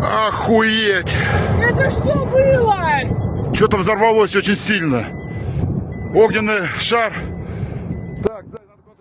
Охуеть! Это что было? Что-то взорвалось очень сильно. Огненный шар.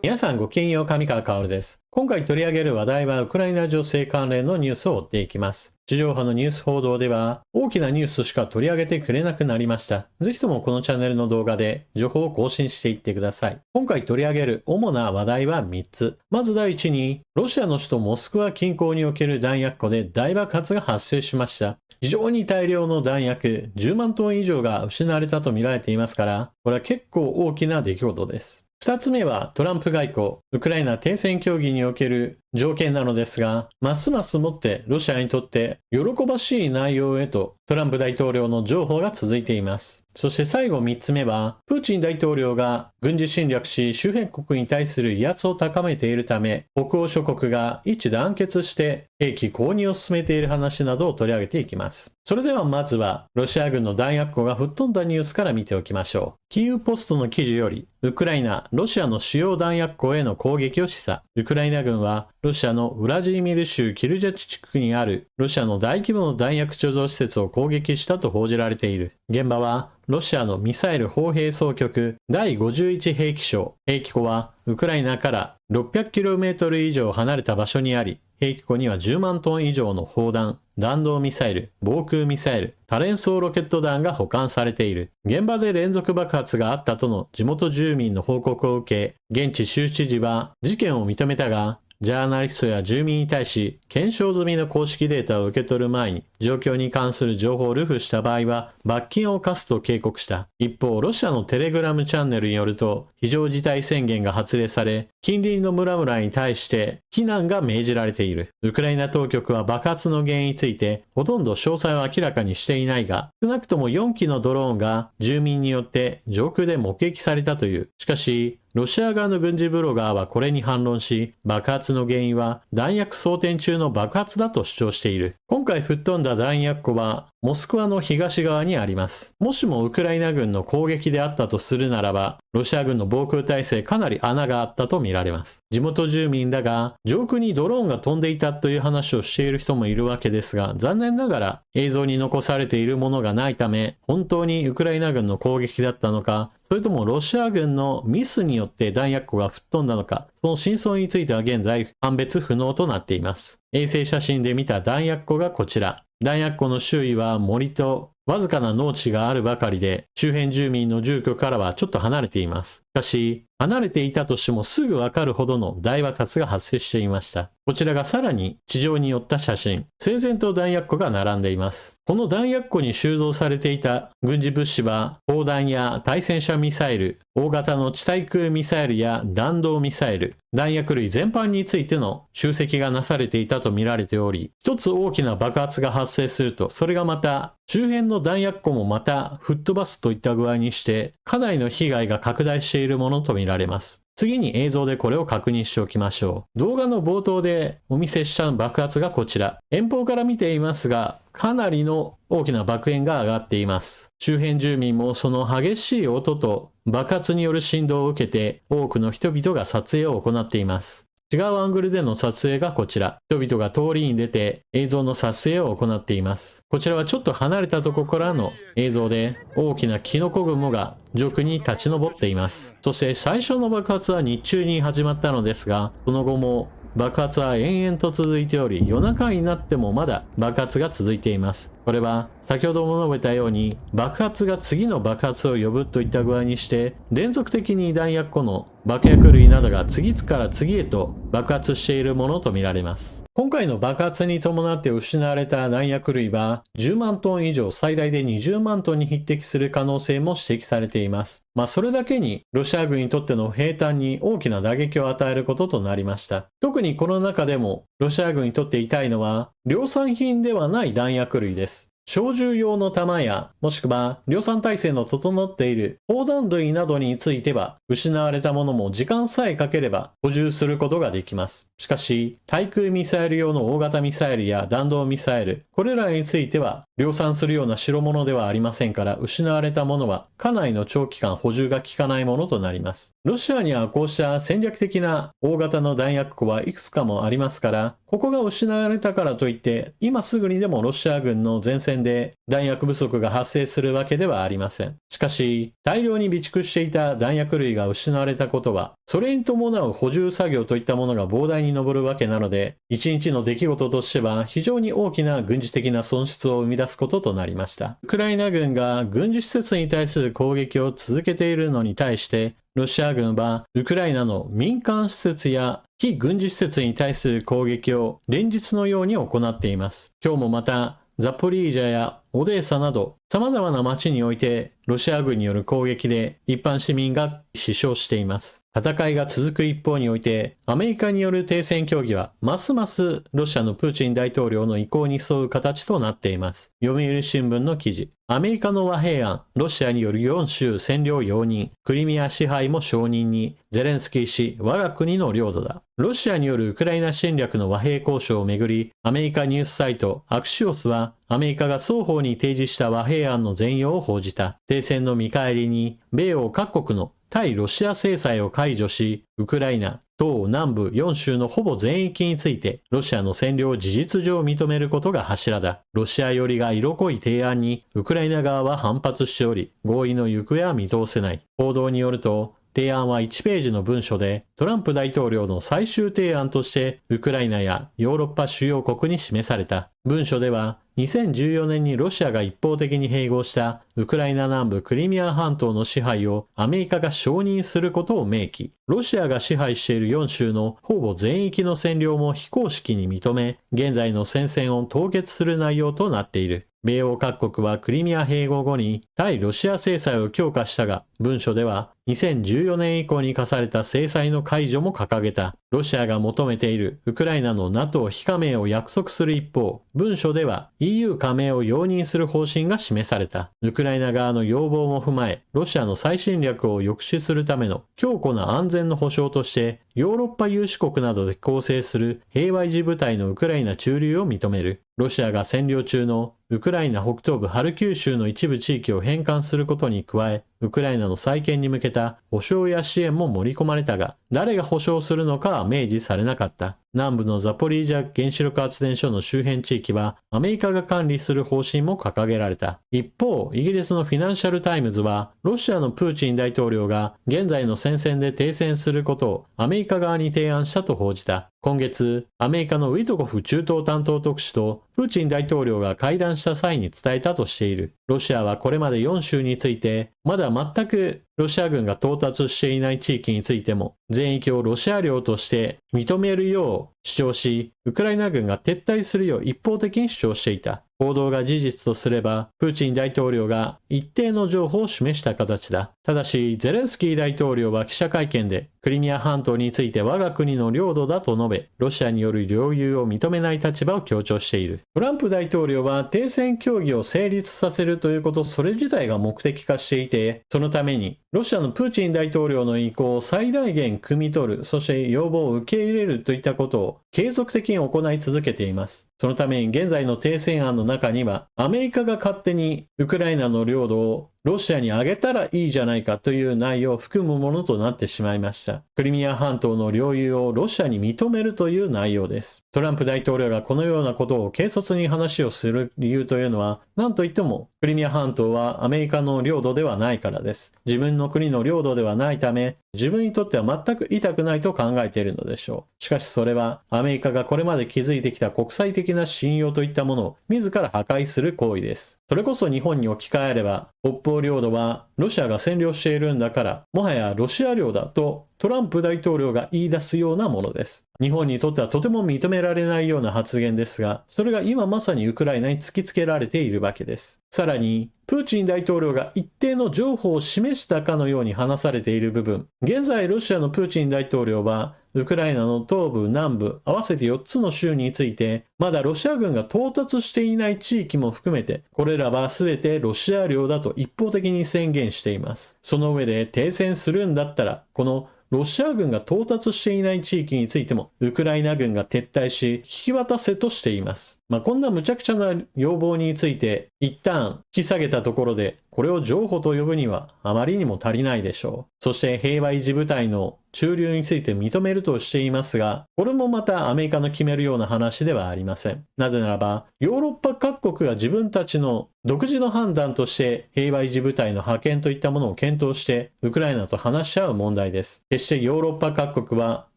皆さんごきげんよう、上川薫です。今回取り上げる話題はウクライナ情勢関連のニュースを追っていきます。地上波のニュース報道では大きなニュースしか取り上げてくれなくなりました。ぜひともこのチャンネルの動画で情報を更新していってください。今回取り上げる主な話題は3つ。まず第1に、ロシアの首都モスクワ近郊における弾薬庫で大爆発が発生しました。非常に大量の弾薬、10万トン以上が失われたと見られていますから、これは結構大きな出来事です。二つ目はトランプ外交、ウクライナ停戦協議における条件なのですが、ますますもってロシアにとって喜ばしい内容へとトランプ大統領の情報が続いています。そして最後3つ目は、プーチン大統領が軍事侵略し周辺国に対する威圧を高めているため、北欧諸国が一致団結して兵器購入を進めている話などを取り上げていきます。それではまずは、ロシア軍の弾薬庫が吹っ飛んだニュースから見ておきましょう。キーウポストの記事より、ウクライナ、ロシアの主要弾薬庫への攻撃を示唆。ウクライナ軍は、ロシアのウラジーミル州キルジャチ地区にあるロシアの大規模の弾薬貯蔵施設を攻撃したと報じられている。現場はロシアのミサイル砲兵総局第51兵器廠。兵器庫はウクライナから 600km 以上離れた場所にあり、兵器庫には10万トン以上の砲弾、弾道ミサイル、防空ミサイル、多連装ロケット弾が保管されている。現場で連続爆発があったとの地元住民の報告を受け、現地州知事は事件を認めたが、ジャーナリストや住民に対し、検証済みの公式データを受け取る前に、状況に関する情報を流布した場合は、罰金を課すと警告した。一方、ロシアのテレグラムチャンネルによると、非常事態宣言が発令され、近隣の村々に対して避難が命じられている。ウクライナ当局は爆発の原因について、ほとんど詳細を明らかにしていないが、少なくとも4機のドローンが住民によって上空で目撃されたという。しかし、ロシア側の軍事ブロガーはこれに反論し、爆発の原因は弾薬装填中の爆発だと主張している。今回吹っ飛んだ弾薬庫はモスクワの東側にあります。もしもウクライナ軍の攻撃であったとするならば、ロシア軍の防空体制かなり穴があったと見られます。地元住民らが上空にドローンが飛んでいたという話をしている人もいるわけですが、残念ながら映像に残されているものがないため、本当にウクライナ軍の攻撃だったのか、それともロシア軍のミスによって弾薬庫が吹っ飛んだのか、その真相については現在判別不能となっています。衛星写真で見た弾薬庫がこちら。弾薬庫の周囲は森とわずかな農地があるばかりで、周辺住民の住居からはちょっと離れています。しかし、離れていたとしてもすぐわかるほどの大爆発が発生していました。こちらがさらに地上に寄った写真。整然と弾薬庫が並んでいます。この弾薬庫に収蔵されていた軍事物資は、砲弾や対戦車ミサイル、大型の地対空ミサイルや弾道ミサイル、弾薬類全般についての集積がなされていたと見られており、一つ大きな爆発が発生すると、それがまた周辺の弾薬庫もまた吹っ飛ばすといった具合にして、かなりの被害が拡大しているものと見られます。次に映像でこれを確認しておきましょう。動画の冒頭でお見せした爆発がこちら。遠方から見ていますが、かなりの大きな爆煙が上がっています。周辺住民もその激しい音と爆発による振動を受けて、多くの人々が撮影を行っています。違うアングルでの撮影がこちら。人々が通りに出て映像の撮影を行っています。こちらはちょっと離れたところからの映像で、大きなキノコ雲が上空に立ち上っています。そして最初の爆発は日中に始まったのですが、その後も爆発は延々と続いており、夜中になってもまだ爆発が続いています。これは先ほども述べたように、爆発が次の爆発を呼ぶといった具合にして、連続的に弾薬庫の爆薬類などが次から次へと爆発しているものとみられます。今回の爆発に伴って失われた弾薬類は10万トン以上、最大で20万トンに匹敵する可能性も指摘されています。それだけにロシア軍にとっての兵站に大きな打撃を与えることとなりました。特にこの中でもロシア軍にとって痛いのは量産品ではない弾薬類です。小銃用の弾や、もしくは量産体制の整っている砲弾類などについては、失われたものも時間さえかければ補充することができます。しかし、対空ミサイル用の大型ミサイルや弾道ミサイル、これらについては、量産するような代物ではありませんから、失われたものはかなりの長期間補充が効かないものとなります。ロシアにはこうした戦略的な大型の弾薬庫はいくつかもありますから、ここが失われたからといって、今すぐにでもロシア軍の前線で弾薬不足が発生するわけではありません。しかし、大量に備蓄していた弾薬類が失われたことは、それに伴う補充作業といったものが膨大に上るわけなので、一日の出来事としては非常に大きな軍事的な損失を生み出すこととなりました。ウクライナ軍が軍事施設に対する攻撃を続けているのに対して、ロシア軍はウクライナの民間施設や非軍事施設に対する攻撃を連日のように行っています。今日もまたザポリージャやオデーサなど様々な町においてロシア軍による攻撃で一般市民が死傷しています。戦いが続く一方においてアメリカによる停戦協議はますますロシアのプーチン大統領の意向に沿う形となっています。読売新聞の記事。アメリカの和平案、ロシアによる4州占領容認、クリミア支配も承認に、ゼレンスキー氏、我が国の領土だ。ロシアによるウクライナ侵略の和平交渉をめぐり、アメリカニュースサイトアクシオスは、アメリカが双方に提示した和平案の全容を報じた。停戦の見返りに、米欧各国の対ロシア制裁を解除し、ウクライナ、東南部4州のほぼ全域について、ロシアの占領を事実上認めることが柱だ。ロシア寄りが色濃い提案に、ウクライナ側は反発しており、合意の行方は見通せない。報道によると、提案は1ページの文書で、トランプ大統領の最終提案として、ウクライナやヨーロッパ主要国に示された。文書では、2014年にロシアが一方的に併合したウクライナ南部クリミア半島の支配をアメリカが承認することを明記。ロシアが支配している4州のほぼ全域の占領も非公式に認め、現在の戦線を凍結する内容となっている。米欧各国はクリミア併合後に対ロシア制裁を強化したが、文書では2014年以降に課された制裁の解除も掲げた。ロシアが求めているウクライナの NATO 非加盟を約束する一方、文書では EU 加盟を容認する方針が示された。ウクライナ側の要望も踏まえ、ロシアの再侵略を抑止するための強固な安全の保障として、ヨーロッパ有志国などで構成する平和維持部隊のウクライナ駐留を認める。ロシアが占領中のウクライナ北東部ハルキウ州の一部地域を返還することに加え、ウクライナの再建に向けた保障や支援も盛り込まれたが、誰が保障するのかは明示されなかった。南部のザポリージャ原子力発電所の周辺地域はアメリカが管理する方針も掲げられた。一方、イギリスのフィナンシャルタイムズは、ロシアのプーチン大統領が現在の戦線で停戦することをアメリカ側に提案したと報じた。今月、アメリカのウィトコフ中東担当特使とプーチン大統領が会談した際に伝えたとしている。ロシアはこれまで4州について、まだ全くロシア軍が到達していない地域についても、全域をロシア領として認めるよう主張し、ウクライナ軍が撤退するよう一方的に主張していた。報道が事実とすれば、プーチン大統領が一定の情報を示した形だ。ただし、ゼレンスキー大統領は記者会見で、クリミア半島について我が国の領土だと述べ、ロシアによる領有を認めない立場を強調している。トランプ大統領は停戦協議を成立させるということ、それ自体が目的化していて、そのために、ロシアのプーチン大統領の意向を最大限汲み取る、そして要望を受け入れるといったことを継続的に行い続けています。そのために現在の停戦案の中には、アメリカが勝手にウクライナの領土をロシアにあげたらいいじゃないかという内容を含むものとなってしまいました。クリミア半島の領有をロシアに認めるという内容です。トランプ大統領がこのようなことを軽率に話をする理由というのは、何といってもクリミア半島はアメリカの領土ではないからです。自分の国の領土ではないため、自分にとっては全く痛くないと考えているのでしょう。しかしそれはアメリカがこれまで築いてきた国際的な信用といったものを自ら破壊する行為です。それこそ日本に置き換えれば、北方領土はロシアが占領しているんだから、もはやロシア領だとトランプ大統領が言い出すようなものです。日本にとってはとても認められないような発言ですが、それが今まさにウクライナに突きつけられているわけです。さらに、プーチン大統領が一定の譲歩を示したかのように話されている部分。現在ロシアのプーチン大統領はウクライナの東部、南部、合わせて4つの州について、まだロシア軍が到達していない地域も含めて、これらは全てロシア領だと一方的に宣言しています。その上で停戦するんだったら、このロシア軍が到達していない地域についても、ウクライナ軍が撤退し、引き渡せとしています。こんな無茶苦茶な要望について、一旦引き下げたところで、これを譲歩と呼ぶにはあまりにも足りないでしょう。そして平和維持部隊の駐留について認めるとしていますが、これもまたアメリカの決めるような話ではありません。なぜならば、ヨーロッパ各国が自分たちの独自の判断として平和維持部隊の派遣といったものを検討してウクライナと話し合う問題です。決してヨーロッパ各国は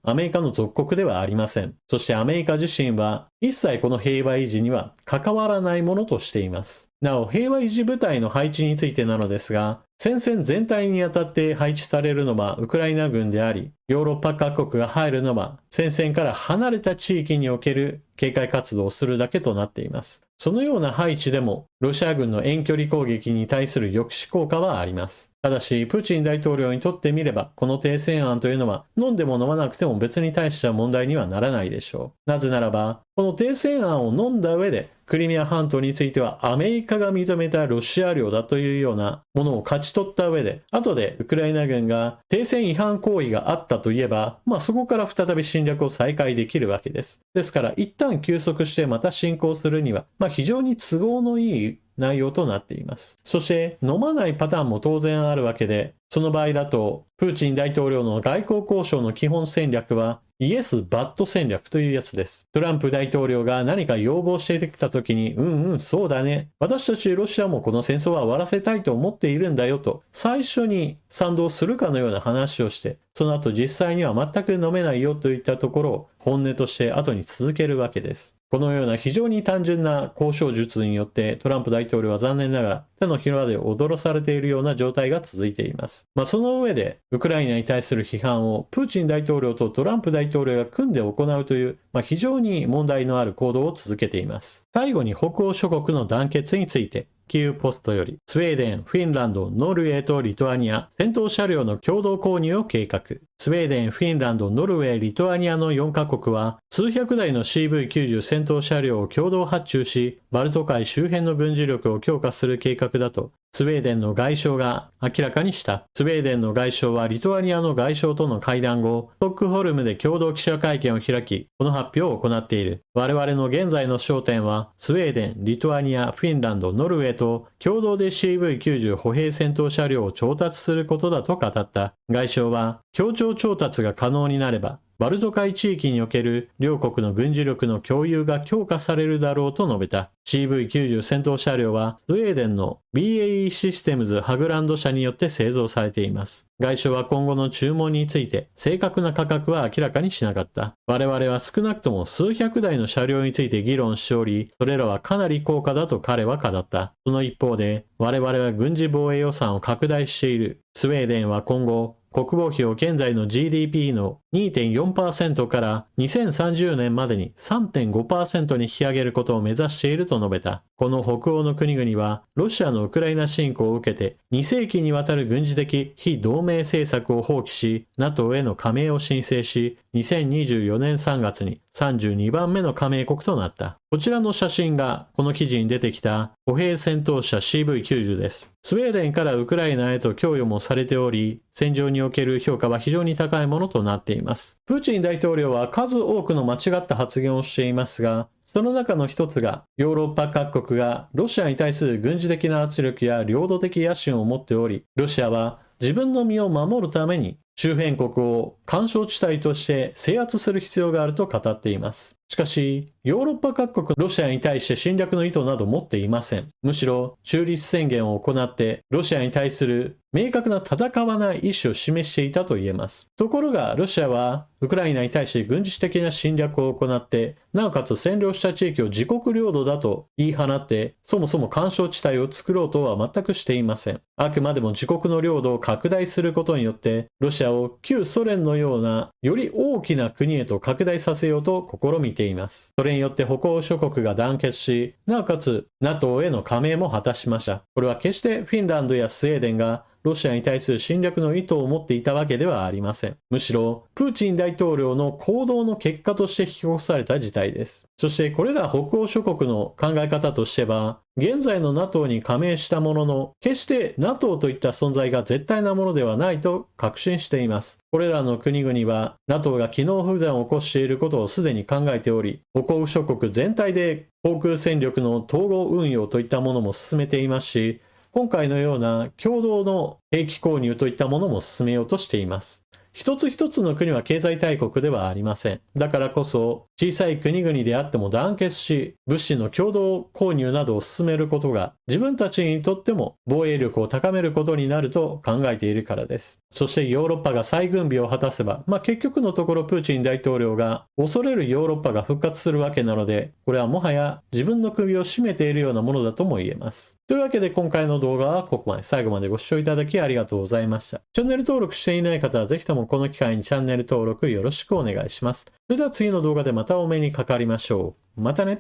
アメリカの属国ではありません。そしてアメリカ自身は一切この平和維持には関わらないものとしています。なお、平和維持部隊の配置についてなのですが、戦線全体にあたって配置されるのはウクライナ軍であり、ヨーロッパ各国が入るのは戦線から離れた地域における警戒活動をするだけとなっています。そのような配置でも、ロシア軍の遠距離攻撃に対する抑止効果はあります。ただし、プーチン大統領にとってみれば、この停戦案というのは、飲んでも飲まなくても別に対しては問題にはならないでしょう。なぜならば、この停戦案を飲んだ上で、クリミア半島についてはアメリカが認めたロシア領だというようなものを勝ち取った上で、後でウクライナ軍が停戦違反行為があったといえば、そこから再び侵略を再開できるわけです。ですから、一旦休息してまた侵攻するには、非常に都合のいい内容となっています。そして飲まないパターンも当然あるわけで、その場合だとプーチン大統領の外交交渉の基本戦略はイエス・バット戦略というやつです。トランプ大統領が何か要望してきた時に、そうだね。私たちロシアもこの戦争は終わらせたいと思っているんだよと、最初に賛同するかのような話をして、その後実際には全く飲めないよといったところを本音として後に続けるわけです。このような非常に単純な交渉術によってトランプ大統領は残念ながら手のひらで踊らされているような状態が続いています。その上でウクライナに対する批判をプーチン大統領とトランプ大統領が組んで行うという、非常に問題のある行動を続けています。最後に北欧諸国の団結について、キーウポストより、スウェーデン、フィンランド、ノルウェーとリトアニア、戦闘車両の共同購入を計画。スウェーデン、フィンランド、ノルウェー、リトアニアの4カ国は、数百台の CV90 戦闘車両を共同発注し、バルト海周辺の軍事力を強化する計画だと、スウェーデンの外相が明らかにした。スウェーデンの外相はリトアニアの外相との会談後、ストックホルムで共同記者会見を開き、この発表を行っている。我々の現在の焦点は、スウェーデン、リトアニア、フィンランド、ノルウェーと共同で CV90 歩兵戦闘車両を調達することだと語った。外相は、協調調達が可能になれば、バルト海地域における両国の軍事力の共有が強化されるだろうと述べた。CV90 戦闘車両はスウェーデンの BAE システムズハグランド社によって製造されています。外相は今後の注文について正確な価格は明らかにしなかった。我々は少なくとも数百台の車両について議論しており、それらはかなり高価だと彼は語った。その一方で、我々は軍事防衛予算を拡大している。スウェーデンは今後、国防費を現在の GDP の 2.4% から2030年までに 3.5% に引き上げることを目指していると述べた。この北欧の国々はロシアのウクライナ侵攻を受けて2世紀にわたる軍事的非同盟政策を放棄し NATO への加盟を申請し2024年3月に32番目の加盟国となった。こちらの写真がこの記事に出てきた歩兵戦闘車 CV90 です。スウェーデンからウクライナへと供与もされており、戦場における評価は非常に高いものとなっています。プーチン大統領は数多くの間違った発言をしていますが、その中の一つが、ヨーロッパ各国がロシアに対する軍事的な圧力や領土的野心を持っており、ロシアは自分の身を守るために周辺国を緩衝地帯として制圧する必要があると語っています。しかし、ヨーロッパ各国ロシアに対して侵略の意図など持っていません。むしろ中立宣言を行ってロシアに対する明確な戦わない意思を示していたと言えます。ところがロシアはウクライナに対して軍事的な侵略を行って、なおかつ占領した地域を自国領土だと言い放って、そもそも緩衝地帯を作ろうとは全くしていません。あくまでも自国の領土を拡大することによって、ロシシアを旧ソ連のようなより大きな国へと拡大させようと試みています。それによって北欧諸国が団結し、なおかつ NATO への加盟も果たしました。これは決してフィンランドやスウェーデンがロシアに対する侵略の意図を持っていたわけではありません。むしろ、プーチン大統領の行動の結果として引き起こされた事態です。そしてこれら北欧諸国の考え方としては、現在の NATO に加盟したものの、決して NATO といった存在が絶対なものではないと確信しています。これらの国々は NATO が機能不全を起こしていることをすでに考えており、北欧諸国全体で航空戦力の統合運用といったものも進めていますし、今回のような共同の兵器購入といったものも進めようとしています。一つ一つの国は経済大国ではありません。だからこそ小さい国々であっても団結し、物資の共同購入などを進めることが自分たちにとっても防衛力を高めることになると考えているからです。そしてヨーロッパが再軍備を果たせば、結局のところプーチン大統領が恐れるヨーロッパが復活するわけなので、これはもはや自分の首を絞めているようなものだとも言えます。というわけで今回の動画はここまで。最後までご視聴いただきありがとうございました。チャンネル登録していない方はぜひともこの機会にチャンネル登録よろしくお願いします。それでは次の動画でまたお目にかかりましょう。またね。